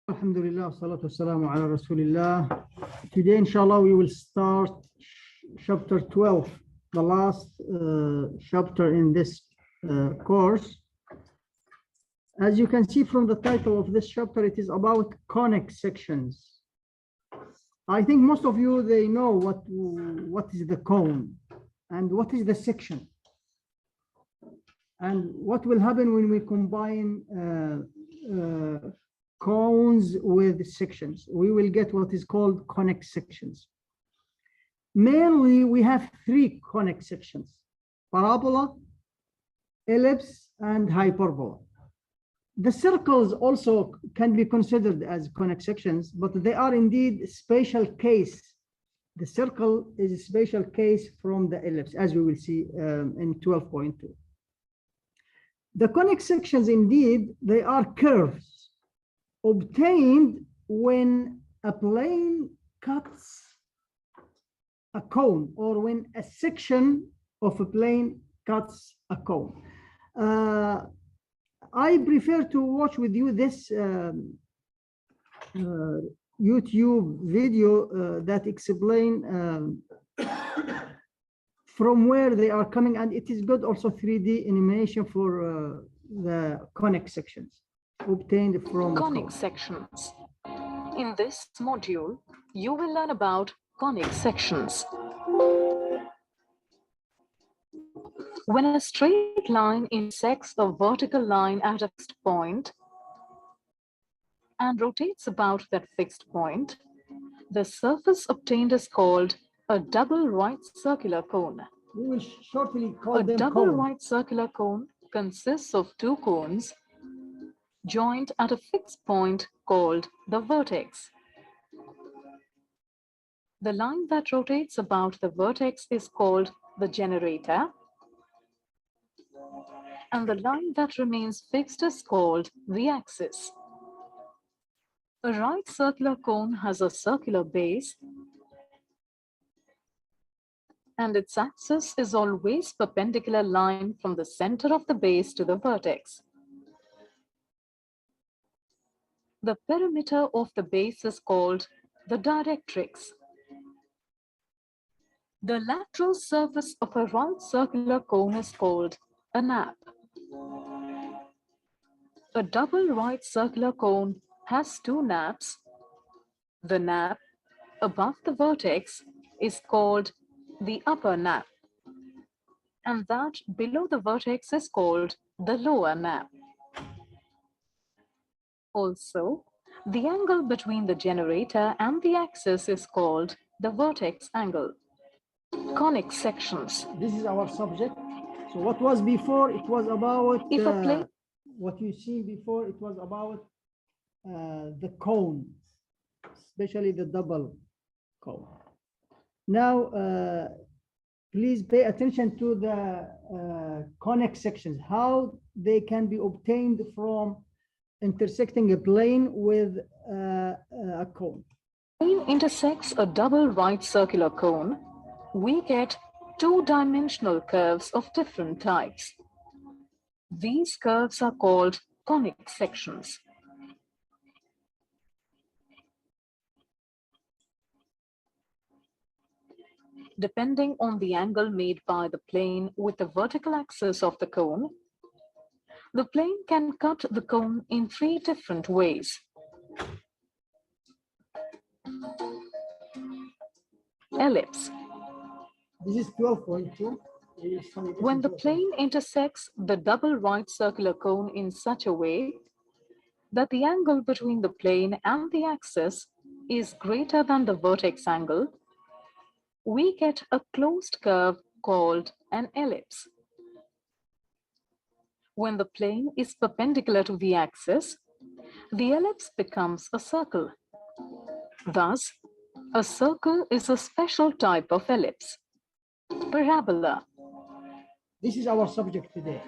Alhamdulillah, salatu wassalamu ala Rasulillah. Today, inshallah, we will start chapter 12, the last chapter in this course. As you can see from the title of this chapter, it is about conic sections. I think most of you, they know what is the cone and what is the section. And what will happen when we combine cones with sections? We will get what is called conic sections. Mainly, we have three conic sections: parabola, ellipse, and hyperbola. The circles also can be considered as conic sections, but they are indeed special case. The circle is a special case from the ellipse, as we will see in 12.2. The conic sections, indeed, they are curves obtained when a plane cuts a cone, or when a section of a plane cuts a cone. I prefer to watch with you this YouTube video that explain from where they are coming, and it is good also 3D animation for the conic sections obtained from conic sections. In this module, you will learn about conic sections. When a straight line intersects a vertical line at a fixed point and rotates about that fixed point, the surface obtained is called a double right circular cone. We will shortly call them double cones. right circular cone consists of two cones joined at a fixed point called the vertex. The line that rotates about the vertex is called the generator, and the line that remains fixed is called the axis. A right circular cone has a circular base, and its axis is always perpendicular line from the center of the base to the vertex. The perimeter of the base is called the directrix. The lateral surface of a right circular cone is called a nap. A double right circular cone has two naps. The nap above the vertex is called the upper nap, and that below the vertex is called the lower nap. Also, the angle between the generator and the axis is called the vertex angle. Conic sections. This is our subject. So what was before, it was about what you see before, it was about the cone, especially the double cone. Now, please pay attention to the conic sections, how they can be obtained from intersecting a plane with a cone. When intersects a double right circular cone, we get two-dimensional curves of different types. These curves are called conic sections. Depending on the angle made by the plane with the vertical axis of the cone, the plane can cut the cone in three different ways. Ellipse. This is 12.2. When the plane intersects the double right circular cone in such a way that the angle between the plane and the axis is greater than the vertex angle, we get a closed curve called an ellipse. When the plane is perpendicular to the axis, the ellipse becomes a circle. Thus, a circle is a special type of ellipse. Parabola. This is our subject today,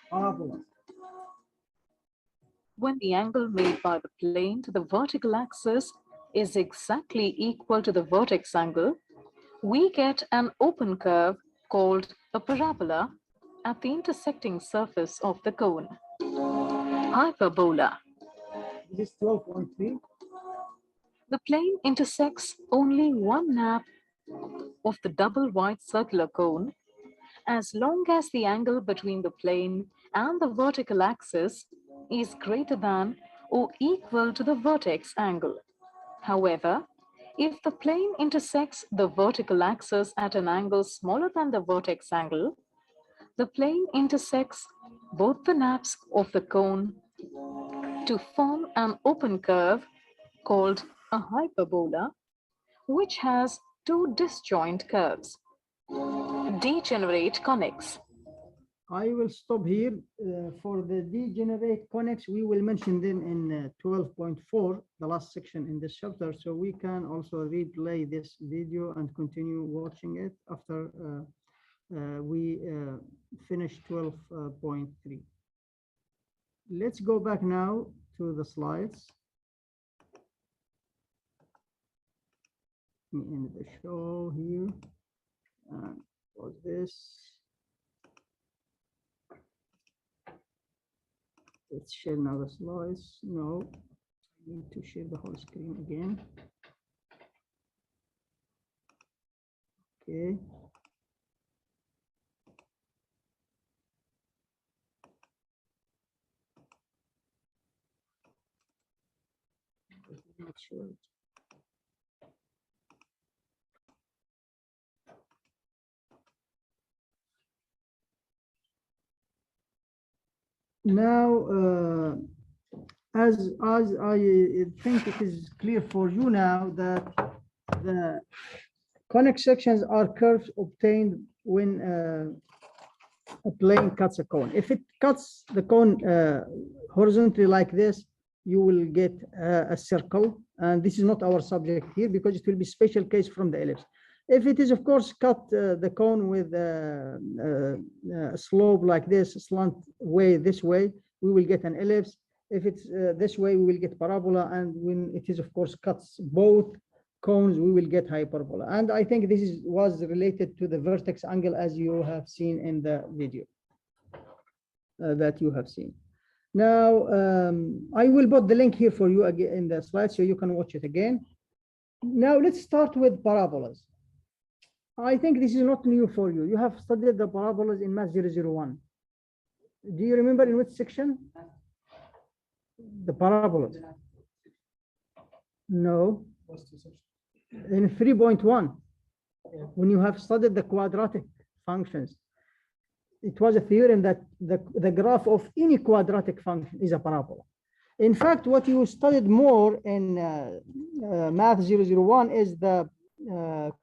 parabola. When the angle made by the plane to the vertical axis is exactly equal to the vertex angle, we get an open curve called a parabola at the intersecting surface of the cone. Hyperbola. This is 12.3. The plane intersects only one nap of the double white circular cone as long as the angle between the plane and the vertical axis is greater than or equal to the vertex angle. However, if the plane intersects the vertical axis at an angle smaller than the vertex angle, the plane intersects both the naps of the cone to form an open curve called a hyperbola, which has two disjoint curves. Degenerate conics. I will stop here. For the degenerate conics, we will mention them in 12.4, the last section in this chapter. So we can also replay this video and continue watching it after we finish 12.3. Let's go back now to the slides. Let me end the show here. And close this. Let's share now the slides. No, I need to share the whole screen again. Okay. Not sure. Now, as I think it is clear for you now that the conic sections are curves obtained when a plane cuts a cone. If it cuts the cone horizontally like this, you will get a circle. And this is not our subject here because it will be special case from the ellipse. If it is, of course, cut the cone with a slope like this, slant way this way, we will get an ellipse. If it's this way, we will get parabola. And when it is, of course, cuts both cones, we will get hyperbola. And I think this was related to the vertex angle as you have seen in the video that you have seen. Now, I will put the link here for you again in the slide so you can watch it again. Now, let's start with parabolas. I think this is not new for you. You have studied the parabolas in MATH001. Do you remember in which section? The parabolas. No. In 3.1, when you have studied the quadratic functions, it was a theorem that the graph of any quadratic function is a parabola. In fact, what you studied more in MATH001 is the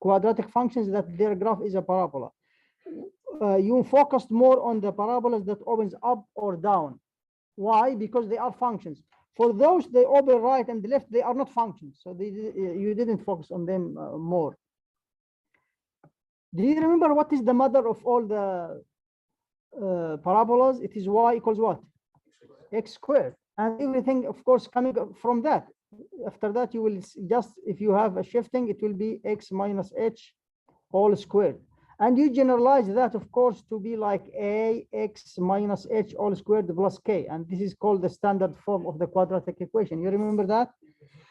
quadratic functions that their graph is a parabola. You focused more on the parabolas that opens up or down. Why? Because they are functions. For those, they open right and left, they are not functions. So you didn't focus on them more. Do you remember what is the mother of all the parabolas? It is y equals what? X squared. And everything, of course, coming from that. After that, you will just, if you have a shifting, it will be x minus h all squared. And you generalize that, of course, to be like a x minus h all squared plus k. And this is called the standard form of the quadratic equation. You remember that?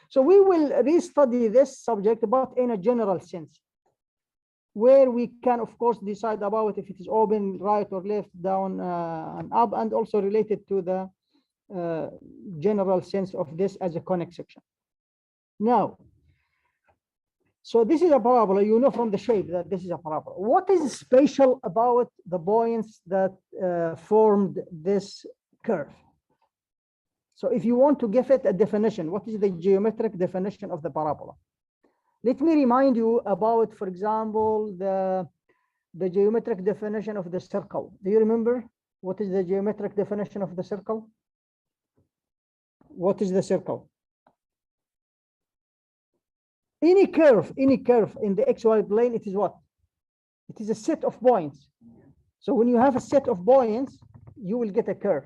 So we will restudy this subject, but in a general sense, where we can, of course, decide about if it is open, right or left, down and up, and also related to the general sense of this as a conic section. Now, so this is a parabola. You know from the shape that this is a parabola. What is special about the points that formed this curve? So if you want to give it a definition, what is the geometric definition of the parabola? Let me remind you about, for example, the geometric definition of the circle. Do you remember what is the geometric definition of the circle? What is the circle? Any curve in the xy plane, it is what? It is a set of points. So when you have a set of points, you will get a curve.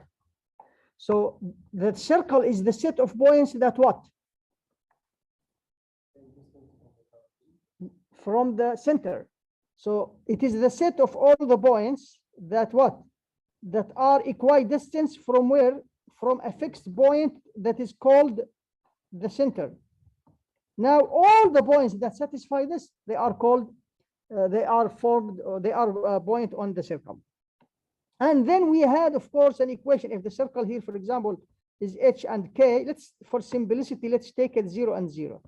So the circle is the set of points that what? From the center. So it is the set of all the points that what? That are equidistant from where? from a fixed point that is called the center. Now, all the points that satisfy this, they are called, they are formed, or they are a point on the circle. And then we had, of course, an equation. If the circle here, for example, is h and k, let's, for simplicity, let's take it 0 and 0.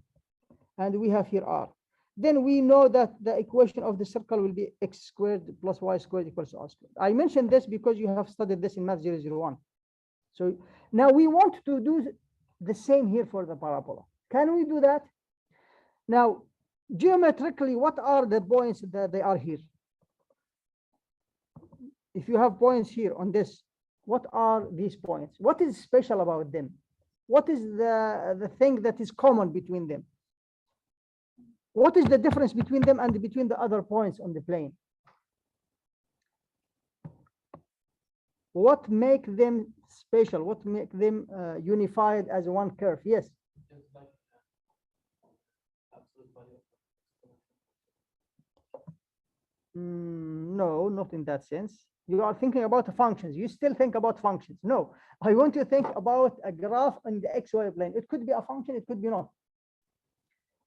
And we have here r. Then we know that the equation of the circle will be x squared plus y squared equals to r squared. I mentioned this because you have studied this in MATH001. So now we want to do the same here for the parabola. Can we do that? Now, geometrically, what are the points that they are here? If you have points here on this, what are these points? What is special about them? What is the thing that is common between them? What is the difference between them and between the other points on the plane? What make them special? What make them unified as one curve? Yes. No, not in that sense. You are thinking about functions. You still think about functions. No, I want to think about a graph on the XY plane. It could be a function, it could be not.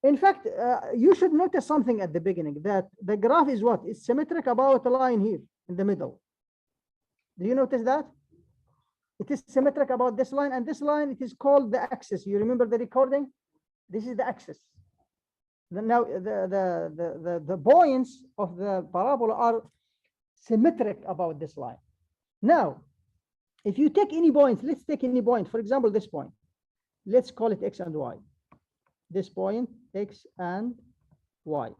In fact, you should notice something at the beginning, that the graph is what? It's symmetric about a line here in the middle. Do you notice that? It is symmetric about this line, and this line, it is called the axis. You remember the recording? This is the axis. Now, the points of the parabola are symmetric about this line. Now, if you take any point, let's take any point, for example, this point. Let's call it x and y. This point, x and y.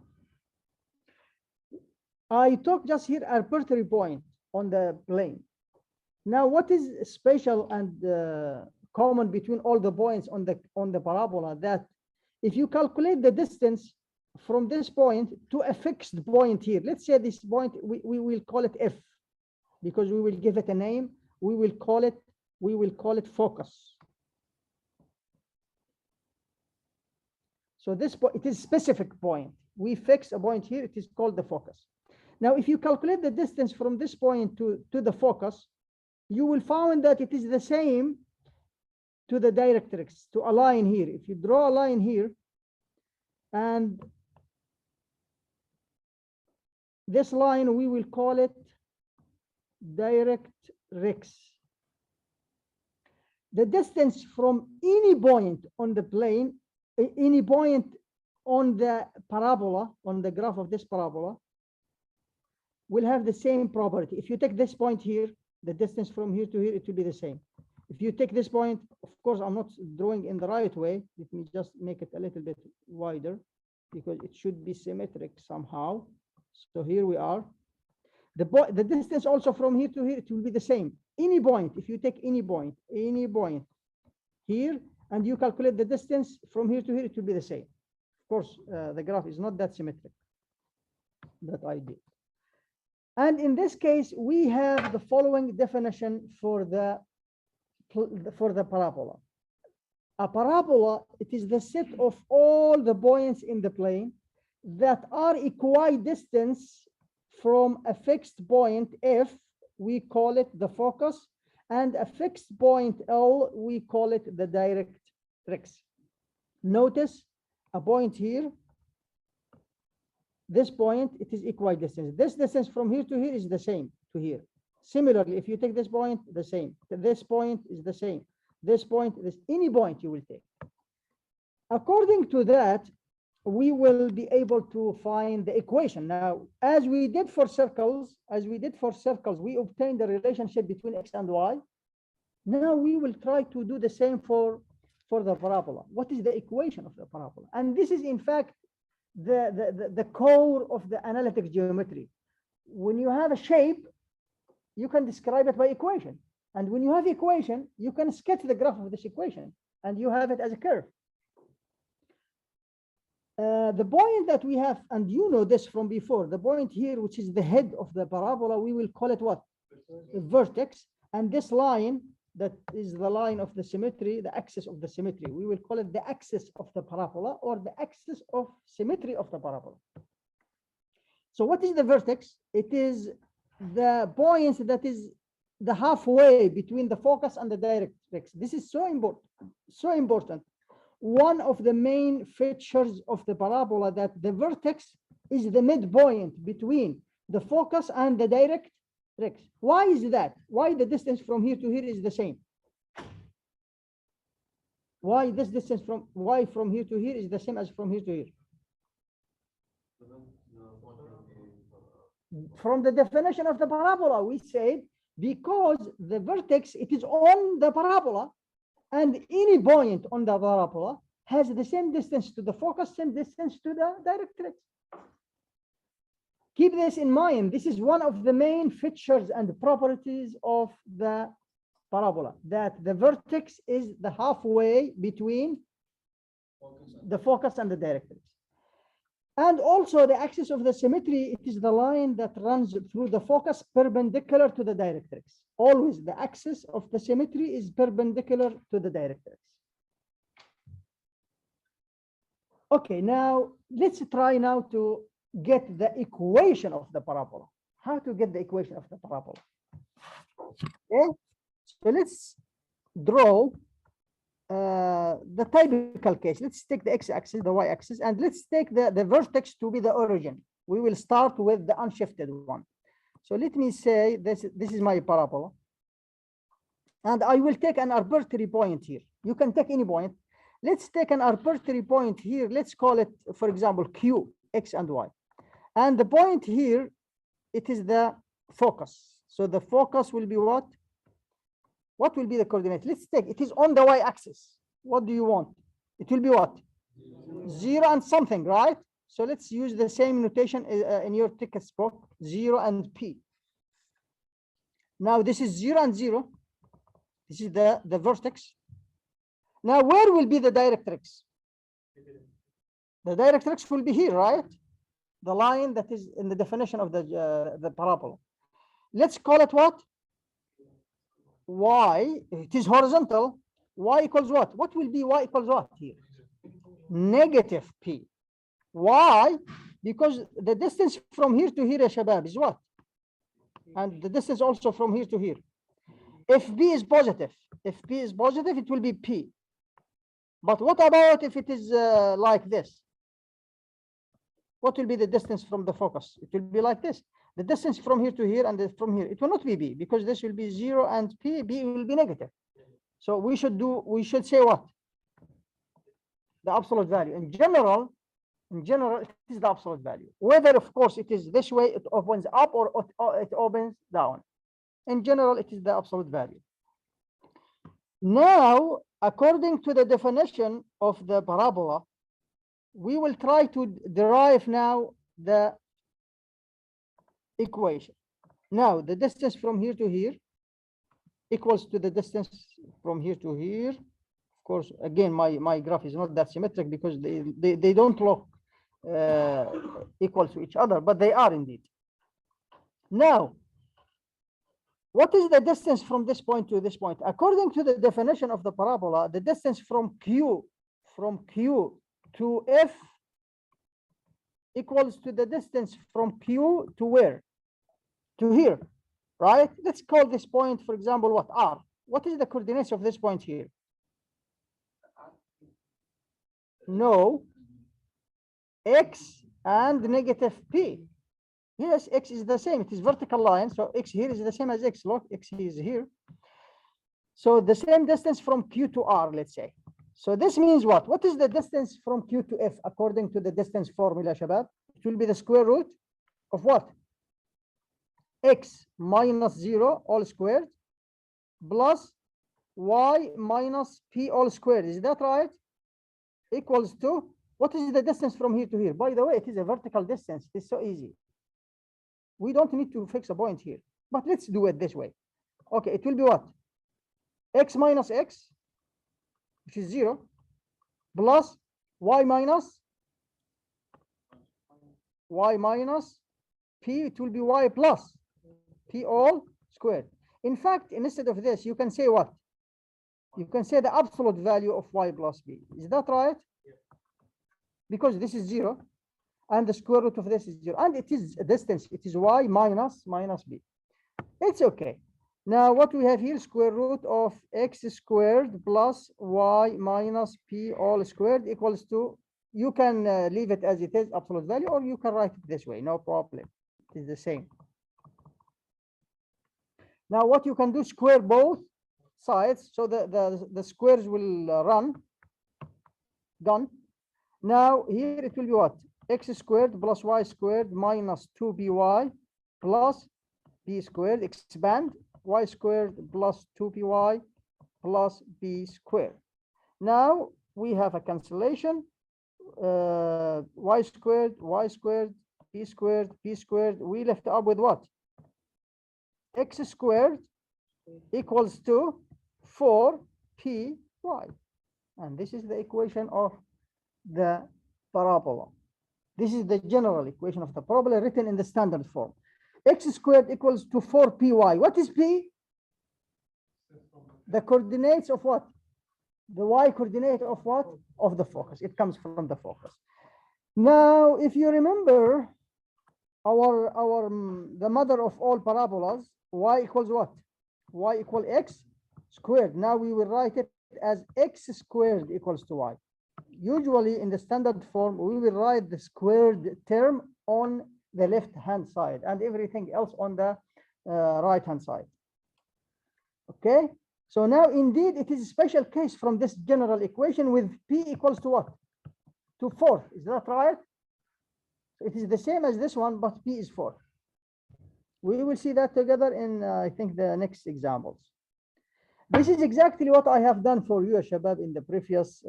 I took just here a arbitrary point on the plane. Now, what is special and common between all the points on the parabola? That if you calculate the distance from this point to a fixed point here, let's say this point, we will call it F, because we will give it a name. We will call it focus. So this point, it is specific point. We fix a point here, it is called the focus. Now, if you calculate the distance from this point to the focus, you will find that it is the same to the directrix, to a line here. If you draw a line here, and this line, we will call it directrix. The distance from any point on the plane, any point on the parabola, on the graph of this parabola, will have the same property. If you take this point here, the distance from here to here, it will be the same. If you take this point, of course, I'm not drawing in the right way. Let me just make it a little bit wider, because it should be symmetric somehow. So here we are. The distance also from here to here, it will be the same. Any point, if you take any point here, and you calculate the distance from here to here, it will be the same. Of course, the graph is not that symmetric that I did. And in this case, we have the following definition for the parabola. A parabola, it is the set of all the points in the plane that are equidistant from a fixed point F, we call it the focus, and a fixed point L, we call it the directrix. Notice a point here. This point, it is equidistant. This distance from here to here is the same to here. Similarly, if you take this point, the same. This point is the same. This point, any point you will take. According to that, we will be able to find the equation. Now, as we did for circles, we obtained the relationship between x and y. Now we will try to do the same for the parabola. What is the equation of the parabola? And this is, in fact, the core of the analytic geometry. When you have a shape, you can describe it by equation. And when you have equation, you can sketch the graph of this equation, and you have it as a curve. The point that we have, and you know this from before, the point here, which is the head of the parabola, we will call it what? A vertex. And this line, that is the line of the symmetry, the axis of the symmetry, we will call it the axis of the parabola, or the axis of symmetry of the parabola. So what is the vertex? It is the points that is the halfway between the focus and the directrix. This is so important, so important. One of the main features of the parabola that the vertex is the midpoint between the focus and the directrix. Why is that? Why the distance from here to here is the same? Why this distance from here to here is the same as from here to here? From the definition of the parabola, we said because the vertex, it is on the parabola, and any point on the parabola has the same distance to the focus, same distance to the directrix. Keep this in mind. This is one of the main features and properties of the parabola, that the vertex is the halfway between the focus and the directrix. And also the axis of the symmetry, it is the line that runs through the focus perpendicular to the directrix. Always the axis of the symmetry is perpendicular to the directrix. Okay, now let's try now to get the equation of the parabola. How to get the equation of the parabola? Okay, so let's draw the typical case. Let's take the x-axis, the y-axis, and let's take the vertex to be the origin. We will start with the unshifted one. So let me say this is my parabola. And I will take an arbitrary point here. You can take any point. Let's take an arbitrary point here. Let's call it, for example, Q, X and Y. And the point here, it is the focus. So the focus will be what? What will be the coordinate? Let's take, it is on the y-axis. What do you want? It will be what? 0 and something, right? So let's use the same notation in your textbook, 0 and P. Now this is 0 and 0. This is the vertex. Now where will be the directrix? The directrix will be here, right? The line that is in the definition of the parabola. Let's call it what? Y. It is horizontal. Y equals what? What will be y equals what here? Negative P. Why? Because the distance from here to here, ya shabab, is what? And the distance also from here to here. If P is positive, it will be P. But what about if it is like this? What will be the distance from the focus? It will be like this. The distance from here to here and from here, it will not be B, because this will be 0 and P will be negative. So we should say what? The absolute value. In general, it is the absolute value. Whether, of course, it is this way, it opens up or it opens down. In general, it is the absolute value. Now, according to the definition of the parabola, we will try to derive now the equation. Now, the distance from here to here equals to the distance from here to here. Of course, again, my graph is not that symmetric because they don't look equal to each other, but they are indeed. Now, what is the distance from this point to this point? According to the definition of the parabola, the distance from Q to F equals to the distance from Q to where? To here, right? Let's call this point, for example, what? R. What is the coordinates of this point here? No. X and negative P. Yes, X is the same. It is vertical line. So X here is the same as X. Look, X is here. So the same distance from Q to R, let's say. So this means what? What is the distance from Q to F according to the distance formula, Shabab? It will be the square root of what? X minus 0 all squared plus Y minus P all squared. Is that right? Equals to, what is the distance from here to here? By the way, it is a vertical distance. It's so easy. We don't need to fix a point here, but let's do it this way. Okay, it will be what? X minus X, which is 0, plus Y minus P, it will be Y plus P all squared. In fact, instead of this, you can say what? You can say the absolute value of Y plus B. Is that right? Because this is 0. And the square root of this is 0. And it is a distance. It is Y minus B. It's okay. Now what we have here, square root of x squared plus y minus p all squared equals to, you can leave it as it is, absolute value, or you can write it this way, no problem. It is the same. Now what you can do, square both sides, so the squares will run. Done. Now here it will be what? X squared plus y squared minus 2by plus b squared, expand, y squared plus 2by plus b squared. Now we have a cancellation, y squared, b squared, b squared. We left up with what? X squared equals to 4py. And this is the equation of the parabola. This is the general equation of the parabola written in the standard form. X squared equals to 4py. What is p? The coordinates of what? The y coordinate of what? Of the focus. It comes from the focus. Now, if you remember, the mother of all parabolas, y equals what? Y equal x squared. Now we will write it as x squared equals to y. Usually in the standard form, we will write the squared term on the left hand side and everything else on the right hand side. Okay, so now indeed it is a special case from this general equation with p equals to what? To 4. Is that right? So it is the same as this one, but p is 4. We will see that together in I think the next examples. This is exactly what I have done for you, Shabab, in the previous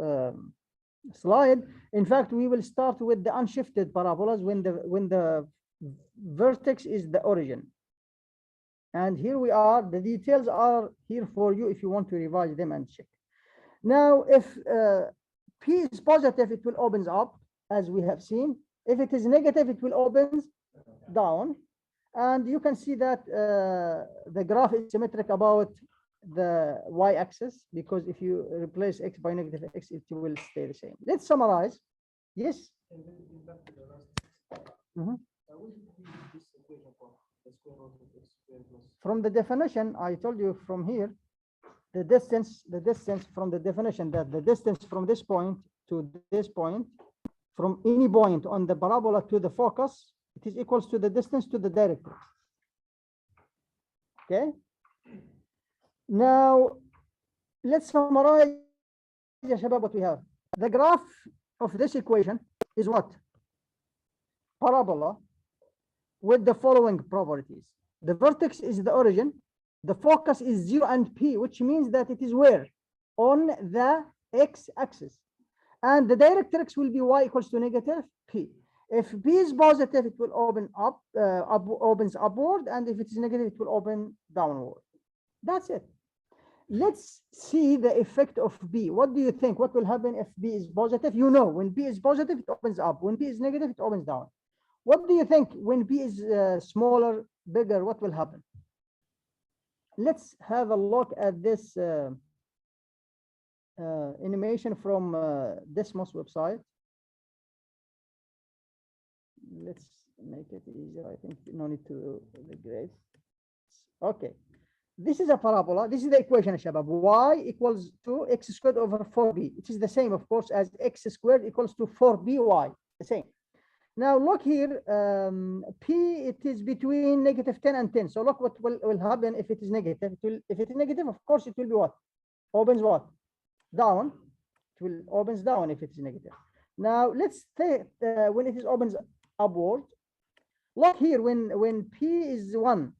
slide. In fact, we will start with the unshifted parabolas when the vertex is the origin. And here we are. The details are here for you if you want to revise them and check. Now, if p is positive, it will opens up, as we have seen. If it is negative, it will opens down. And you can see that the graph is symmetric about the y-axis, because if you replace x by negative x, it will stay the same. Let's summarize. Yes. From the definition, I told you from here, the distance from the definition, that the distance from this point to this point, from any point on the parabola to the focus, it is equals to the distance to the directrix. Okay. Now, let's summarize what we have. The graph of this equation is what? Parabola with the following properties. The vertex is the origin. The focus is 0 and p, which means that it is where? On the x-axis. And the directrix will be y equals to negative p. If p is positive, it will open up, opens upward, and if it is negative, it will open downward. That's it. Let's see the effect of b. What do you think? What will happen if b is positive? You know, when b is positive, it opens up. When b is negative, it opens down. What do you think when b is smaller, bigger? What will happen? Let's have a look at this animation from Desmos website. Let's make it easier. I think no need to regrade. Okay. This is a parabola. This is the equation, Shabab. Y equals to x squared over 4b. It is the same, of course, as x squared equals to 4by. The same. Now look here, p, it is between negative 10 and 10. So look what will happen if it is negative. If it is negative, of course, it will be what? Opens what? Down. It will opens down if it is negative. Now let's say when it is opens upward. Look here, when p is 1,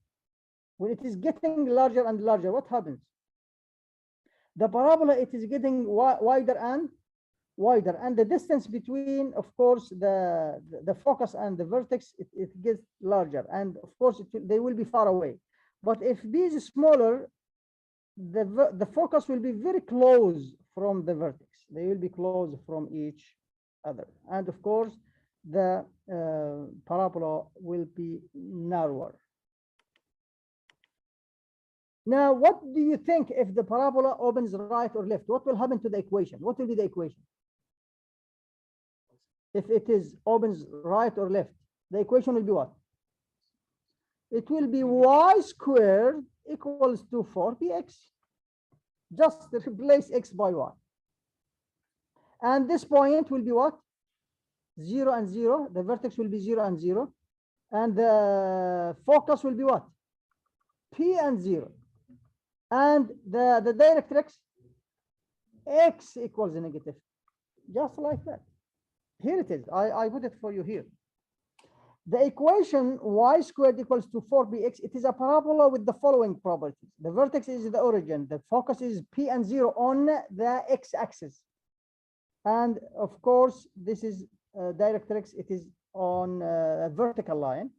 when it is getting larger and larger, what happens? The parabola, it is getting wider and wider, and the distance between, of course, the focus and the vertex, it gets larger, and of course they will be far away. But if b is smaller, the focus will be very close from the vertex. They will be close from each other, and of course the parabola will be narrower. Now, what do you think if the parabola opens right or left? What will happen to the equation? What will be the equation? If it is opens right or left, the equation will be what? It will be y squared equals to 4px. Just replace x by y. And this point will be what? 0 and 0. The vertex will be 0 and 0. And the focus will be what? P and 0. And the directrix, x equals negative. Just like that. Here it is. I put it for you here. The equation y squared equals to 4bx, it is a parabola with the following properties. The vertex is the origin. The focus is P and 0 on the x-axis. And of course, this is directrix. It is on a vertical line.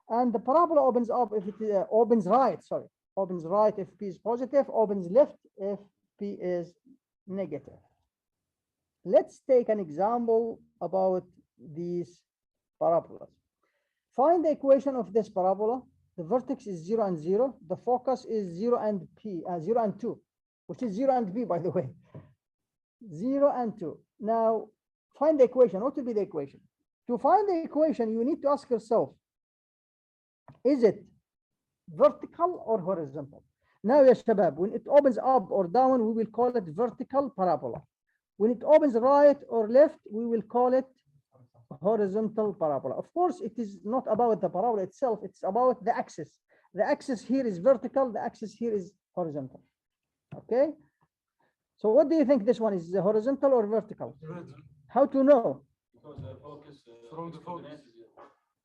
And the parabola opens up if it opens right, sorry. Opens right if P is positive, opens left if P is negative. Let's take an example about these parabolas. Find the equation of this parabola. The vertex is 0 and 0. The focus is 0 and P, 0 and 2, which is 0 and P, by the way. 0 and 2. Now, find the equation. What will be the equation? To find the equation, you need to ask yourself, is it vertical or horizontal? Now, ya shabab, when it opens up or down, we will call it vertical parabola. When it opens right or left, we will call it horizontal parabola. Of course, it is not about the parabola itself, it's about the axis. The axis here is vertical, the axis here is horizontal. Okay? So what do you think this one is, horizontal or vertical? Vertical. How to know? Because the focus from the focus.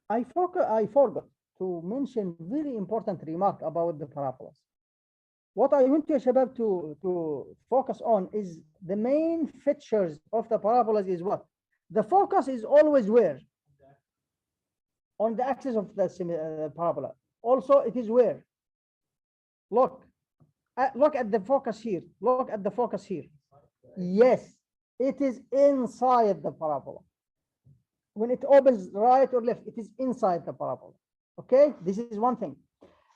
I forgot to mention very important remark about the parabolas. What I want you, Shabab, to focus on is the main features of the parabolas is what? The focus is always where? On the axis of the parabola. Also, it is where? Look at the focus here. Look at the focus here. Yes, it is inside the parabola. When it opens right or left, it is inside the parabola. Okay, this is one thing.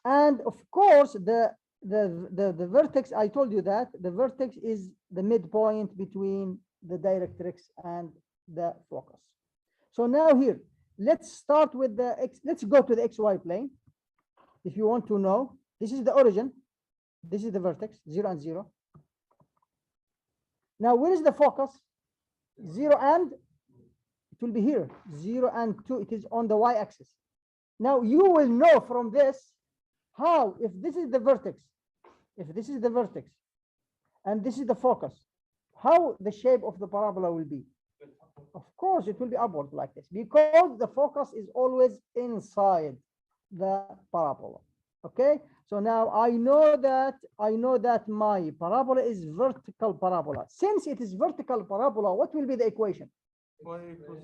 And of course, the vertex, I told you that the vertex is the midpoint between the directrix and the focus. So now here, let's start with the x. Let's go to the xy plane. If you want to know, this is the origin. This is the vertex, 0 and 0. Now, where is the focus? 0 and it will be here, 0 and 2. It is on the y-axis. Now, you will know from this how, if this is the vertex, and this is the focus, how the shape of the parabola will be. Of course, it will be upward like this because the focus is always inside the parabola. Okay, so now I know that my parabola is vertical parabola. Since it is vertical parabola, what will be the equation? Y equals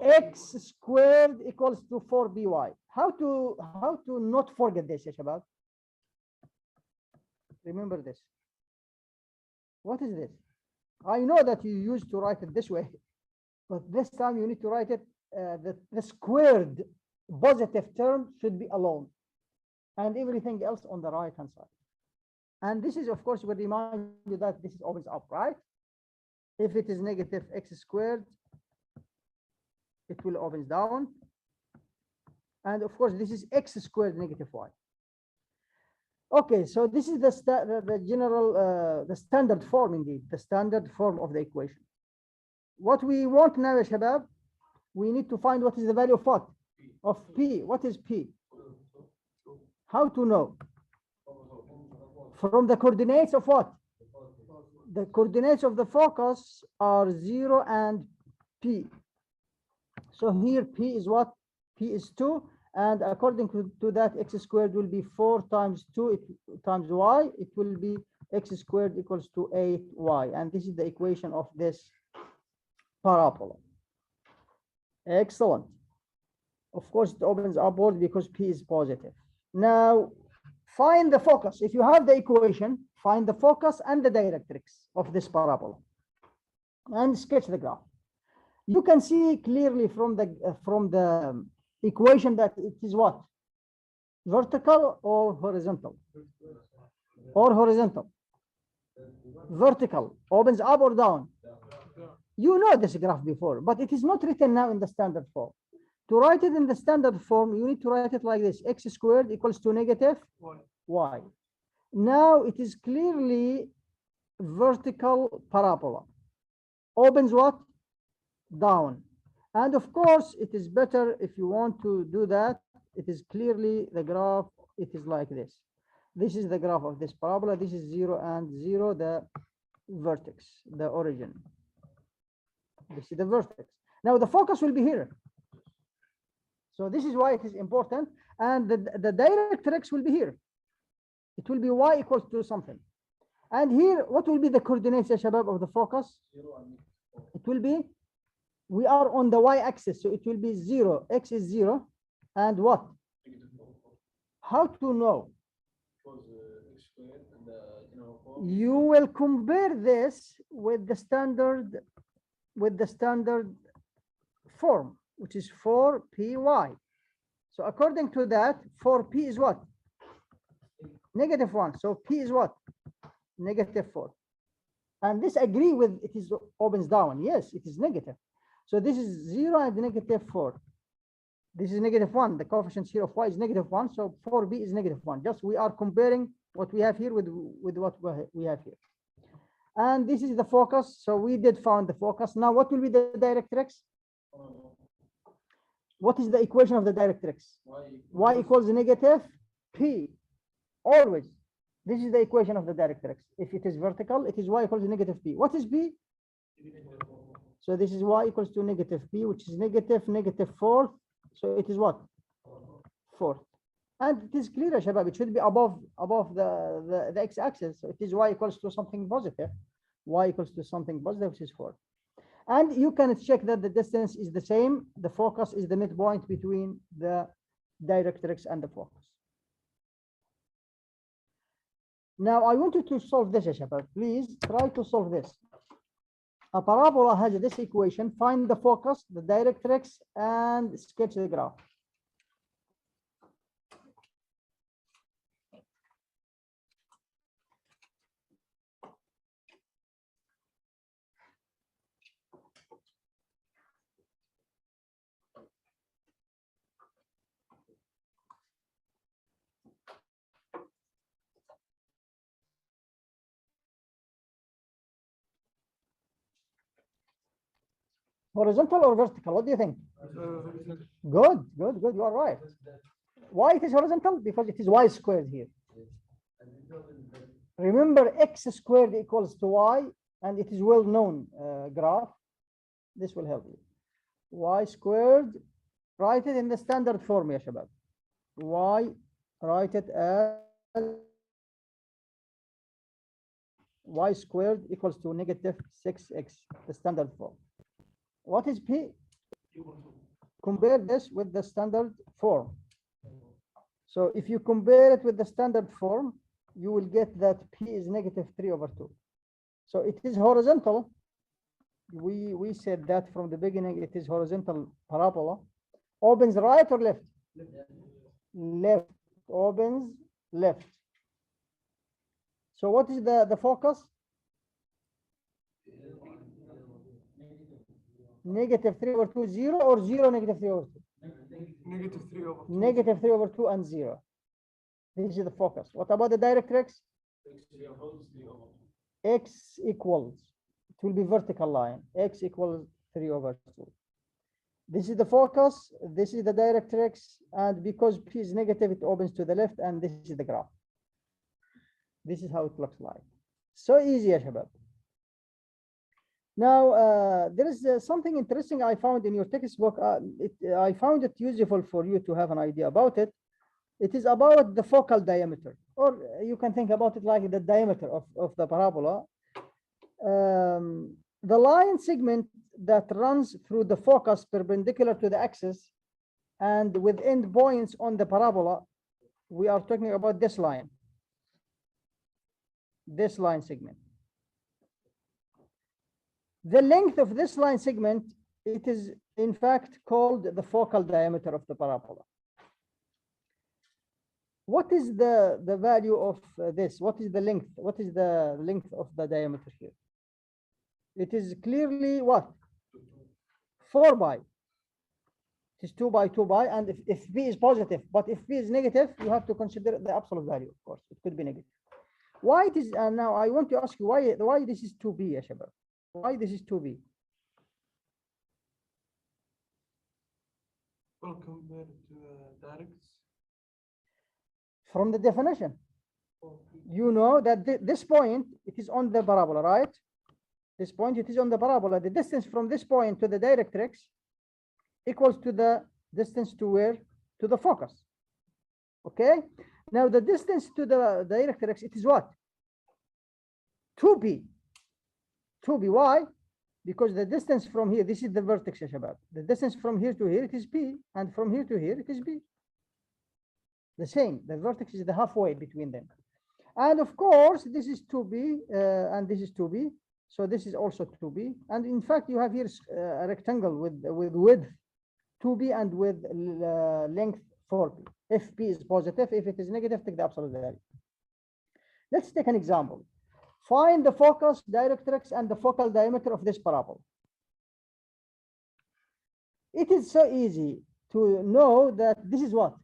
X squared equals to 4by. How to not forget this, ya shabab? Remember this. What is this? I know that you used to write it this way, but this time you need to write it, the squared positive term should be alone and everything else on the right hand side. And this is, of course, will remind you that this is always up, right? If it is negative x squared, it will opens down. And of course, this is x squared negative y. Okay, so this is the general, the standard form indeed, the standard form of the equation. What we want now, ya shabab, we need to find what is the value of what? Of P. What is P? How to know? From the coordinates of what? The coordinates of the focus are 0 and P. So here P is what? P is 2. And according to that, x squared will be 4 times 2 times y. It will be x squared equals to 8y. And this is the equation of this parabola. Excellent. Of course, it opens upward because P is positive. Now, find the focus. If you have the equation, find the focus and the directrix of this parabola. And sketch the graph. You can see clearly from the equation that it is what? Vertical or horizontal? Or horizontal? Vertical. Opens up or down? You know this graph before, but it is not written now in the standard form. To write it in the standard form, you need to write it like this: x squared equals to negative y. Now it is clearly vertical parabola. Opens what? Down. And of course, it is better if you want to do that. It is clearly the graph. It is like this. This is the graph of this parabola. This is 0 and 0, the vertex, the origin. This is the vertex. Now the focus will be here. So this is why it is important. And the directrix will be here. It will be y equals to something. And here, what will be the coordinates, ya shabab, of the focus? It will be, we are on the y-axis, so it will be 0. X is 0. And what? How to know? You will compare this with the standard form, which is 4py. So according to that, 4p is what? Negative 1. So p is what? Negative 4. And this agree with it is opens down. Yes, it is negative. So this is 0 and negative 4. This is negative 1. The coefficient here of y is negative 1. So 4b is negative 1. Just we are comparing what we have here with what we have here. And this is the focus. So we did found the focus. Now what will be the directrix? What is the equation of the directrix? Y equals negative p. Always. This is the equation of the directrix. If it is vertical, it is y equals negative p. What is p? So this is y equals to negative p, which is negative 4. So it is what? 4. And it is clear, Shabab, it should be above the x-axis. So it is y equals to something positive. Y equals to something positive, which is 4. And you can check that the distance is the same. The focus is the midpoint between the directrix and the focus. Now I want you to solve this, Shabab. Please try to solve this. A parabola has this equation. Find the focus, the directrix, and sketch the graph. Horizontal or vertical? What do you think? Good. You are right. Why it is horizontal? Because it is y squared here. Remember, x squared equals to y, and it is well known graph. This will help you. Y squared, write it in the standard form, ya shabab. Y, write it as y squared equals to negative 6x, the standard form. What is p? Compare this with the standard form. So if you compare it with the standard form, you will get that p is negative 3/2. So it is horizontal. We said that from the beginning. It is horizontal parabola. Opens right or left? Left. Opens left. So what is the focus? Negative 3/2, 0, or 0, negative 3/2? Negative 3/2. Negative 3/2 and 0. This is the focus. What about the directrix? X equals, it will be vertical line. X equals 3/2. This is the focus. This is the directrix. And because P is negative, it opens to the left. And this is the graph. This is how it looks like. So easy, ya shabab. Now, there is something interesting I found in your textbook. I found it useful for you to have an idea about it. It is about the focal diameter, or you can think about it like the diameter of the parabola. The line segment that runs through the focus perpendicular to the axis and with end points on the parabola, we are talking about this line segment. The length of this line segment, it is in fact called the focal diameter of the parabola. What is the value of this? What is the length? What is the length of the diameter here? It is clearly what? 4 pi. It is 2 by 2 by, and if b is positive, but if b is negative, you have to consider the absolute value, of course. It could be negative. Why it is, and now I want to ask you why this is 2b, ya shabab? Why this is 2b? Well, compared to directs. From the definition, you know that this point, it is on the parabola, right? This point, it is on the parabola. The distance from this point to the directrix equals to the distance to where? To the focus. Okay. Now the distance to the directrix, it is what? 2b. 2b. Why? Because the distance from here, this is the vertex, ya shabab. The distance from here to here, it is b, and from here to here, it is b. The same. The vertex is the halfway between them. And of course, this is 2b, and this is 2b. So this is also 2b. And in fact, you have here a rectangle with width 2b and with length 4b. If p is positive, if it is negative, take the absolute value. Let's take an example. Find the focus, directrix, and the focal diameter of this parabola. It is so easy to know that this is what?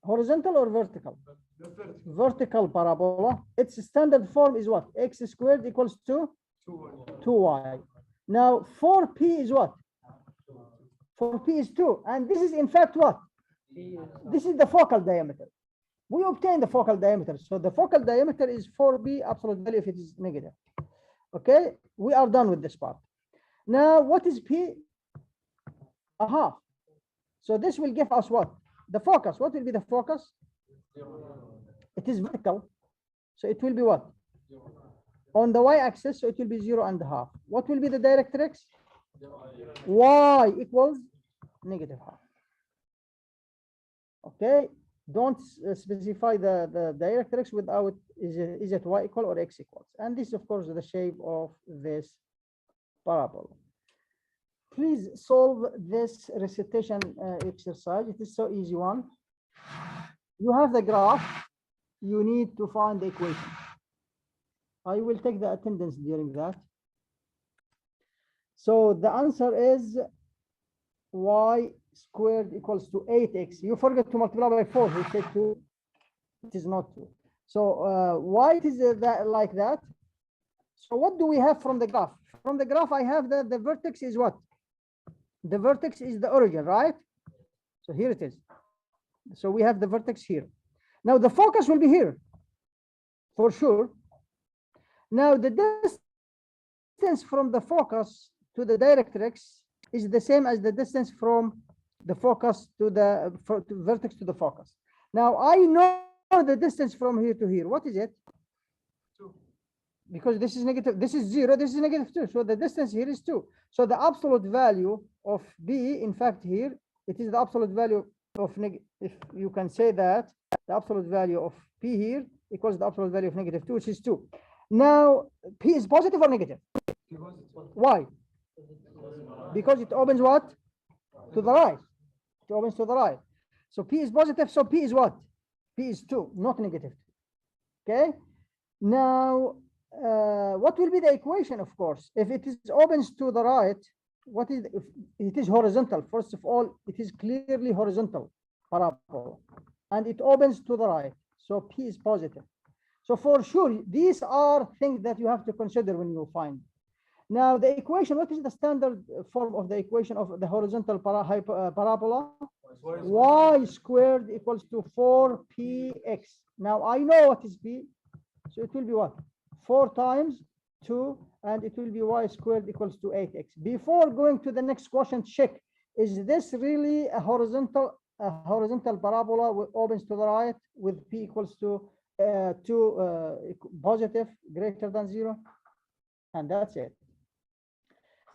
Horizontal or vertical? Vertical parabola. Its standard form is what? X squared equals to 2y. Now 4p is what? 4p is 2. And this is in fact what? This is the focal diameter. We obtain the focal diameter. So the focal diameter is 4b absolute value if it is negative. Okay, we are done with this part. Now what is p? A half. So this will give us what? The focus. What will be the focus? It is vertical. So it will be what? On the y-axis, so it will be 0.5. What will be the directrix? Y equals negative half. Okay, don't specify the directrix without is it y equal or x equals. And this, of course, is the shape of this parabola. Please solve this recitation exercise. It is so easy one. You have the graph. You need to find the equation. I will take the attendance during that. So the answer is y squared equals to 8x. You forget to multiply by 4. We said 2. It is not 2. So why it is that like that? So what do we have from the graph? From the graph, I have that the vertex is what? The vertex is the origin, right? So here it is. So we have the vertex here. Now the focus will be here, for sure. Now the distance from the focus to the directrix is the same as the distance from the focus to the vertex to the focus. Now I know the distance from here to here. What is it? 2. Because this is negative, this is 0, this is negative 2. So the distance here is 2. So the absolute value of b, in fact, here, it is the absolute value of if you can say that, the absolute value of p here equals the absolute value of negative 2, which is 2. Now, p is positive or negative? Why? Because it opens what? To the right. It opens to the right. So p is positive, so p is what? P is 2, not negative 2. Okay? Now, what will be the equation, of course? If it is opens to the right, what is if it is horizontal? First of all, it is clearly horizontal parabola, and it opens to the right. So p is positive. So for sure, these are things that you have to consider when you find. Now the equation, what is the standard form of the equation of the horizontal parabola? Y squared equals to 4px. Now I know what is p, so it will be what? 4 times 2, and it will be y squared equals to 8x. Before going to the next question, check, is this really a horizontal parabola with opens to the right with p equals to 2 positive greater than 0? And that's it.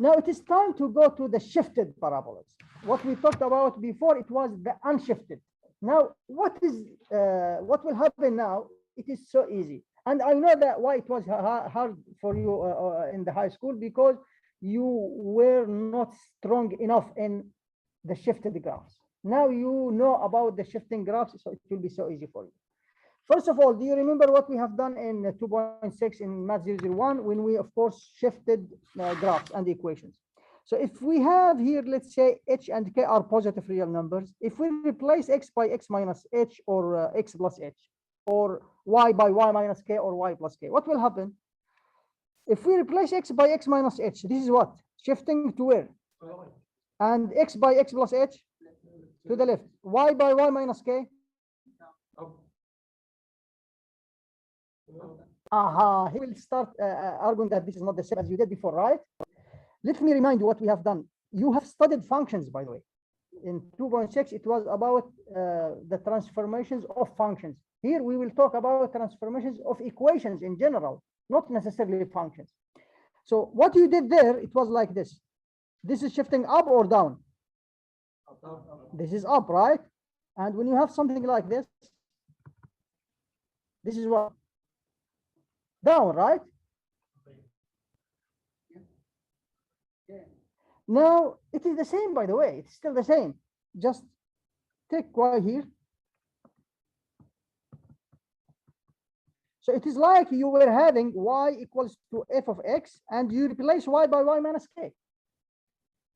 Now it is time to go to the shifted parabolas. What we talked about before, it was the unshifted. Now what will happen now? It is so easy. And I know that why it was hard for you in the high school, because you were not strong enough in the shifted graphs. Now you know about the shifting graphs, so it will be so easy for you. First of all, do you remember what we have done in 2.6 in MATH001 when we, of course, shifted graphs and equations? So if we have here, let's say h and k are positive real numbers, if we replace x by x minus h or x plus h, or y by y minus k or y plus k, what will happen? If we replace x by x minus h, this is what? Shifting to where? And x by x plus h to the left. Y by y minus k. Aha, he will start arguing that this is not the same as you did before, right? Let me remind you what we have done. You have studied functions, by the way. In 2.6, it was about the transformations of functions. Here, we will talk about transformations of equations in general, not necessarily functions. So what you did there, it was like this. This is shifting up or down? This is up, right? And when you have something like this is what? Down, right? Now, it is the same, by the way. It's still the same. Just take y here. So it is like you were having y equals to f of x, and you replace y by y minus k.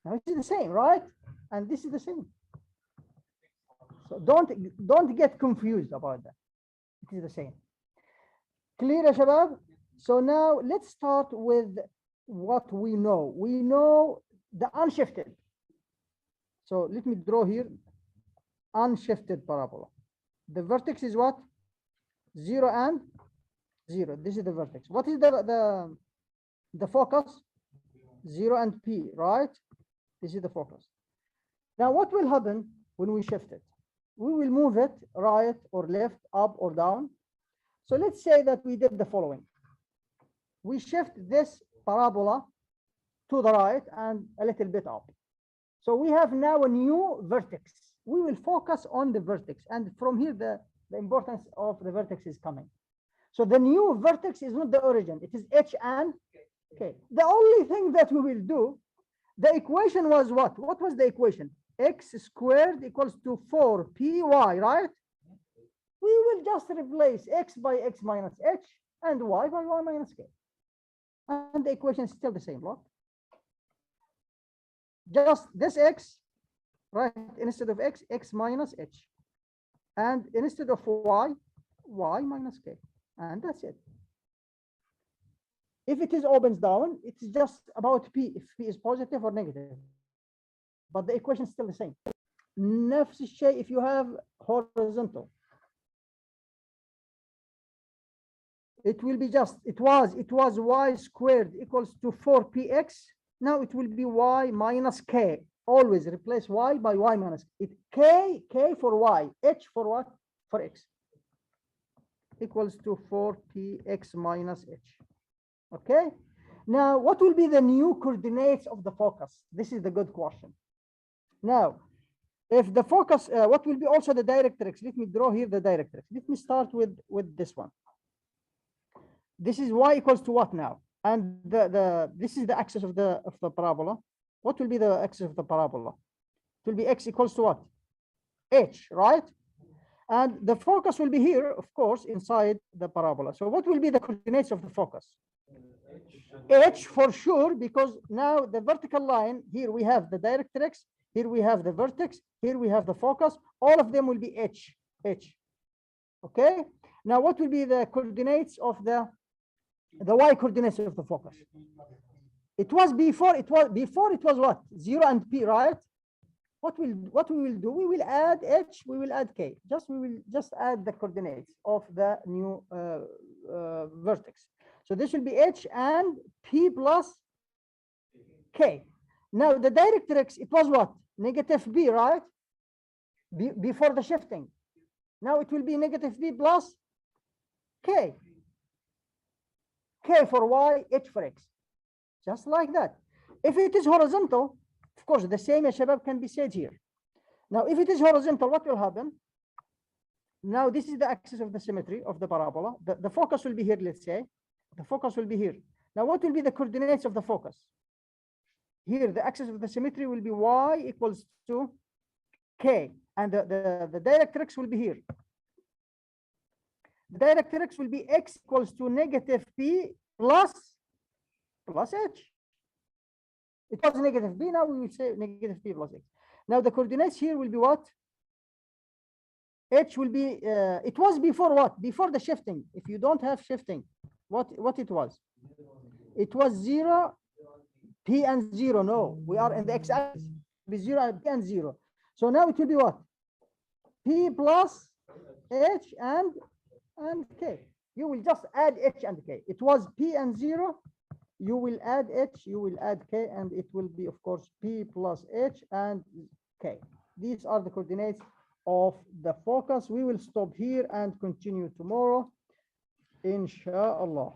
Now it is the same, right? And this is the same. So don't get confused about that. It is the same. Clear, ya shabab? So now let's start with what we know. We know the unshifted. So let me draw here unshifted parabola. The vertex is what? 0 and 0. This is the vertex. What is the focus? 0 and p, right? This is the focus. Now what will happen when we shift it? We will move it right or left, up or down. So let's say that we did the following. We shift this parabola to the right and a little bit up. So we have now a new vertex. We will focus on the vertex, and from here the importance of the vertex is coming. So the new vertex is not the origin, it is h and k. The only thing that we will do, the equation was what? What was the equation? X squared equals to 4py, right? We will just replace x by x minus h and y by y minus k. And the equation is still the same, look. Just this x, right? Instead of x, x minus h. And instead of y, y minus k. And that's it. If it is opens down, it's just about p, if p is positive or negative. But the equation is still the same. نفس الشيء if you have horizontal. It will be just, it was y squared equals to 4px. Now it will be y minus k. Always replace y by y minus it. K for y, h for what? For x. Equals to 4px minus h. Okay. Now, what will be the new coordinates of the focus? This is the good question. Now, if the focus, what will be also the directrix? Let me draw here the directrix. Let me start with this one. This is y equals to what now? And this is the axis of the parabola. What will be the axis of the parabola? It will be x equals to what? H, right? And the focus will be here, of course, inside the parabola. So what will be the coordinates of the focus? H for sure, because now the vertical line, here we have the directrix, here we have the vertex, here we have the focus. All of them will be H. Okay. Now what will be the coordinates of the y coordinates of the focus? It was before it was what? 0 and p, right? What we will do, we will add h, we will add k. We will just add the coordinates of the new vertex. So this will be h and p plus k. Now the directrix, it was what? Negative b, right? Before the shifting. Now it will be negative b plus k. K for y, h for x. Just like that. If it is horizontal, of course, the same shabab can be said here. Now, if it is horizontal, what will happen? Now, this is the axis of the symmetry of the parabola. The focus will be here, let's say. The focus will be here. Now, what will be the coordinates of the focus? Here, the axis of the symmetry will be y equals to k. And the directrix will be here. The directrix will be x equals to negative p plus h. It was negative b. Now we will say negative b plus x. Now the coordinates here will be what? H will be, it was before what? Before the shifting. If you don't have shifting, what it was? It was 0, p and 0. No, we are in the x-axis. Be 0 and p and 0. So now it will be what? P plus h and k. You will just add h and k. It was p and 0. You will add h, you will add k, and it will be, of course, p plus h and k. These are the coordinates of the focus. We will stop here and continue tomorrow, inshallah.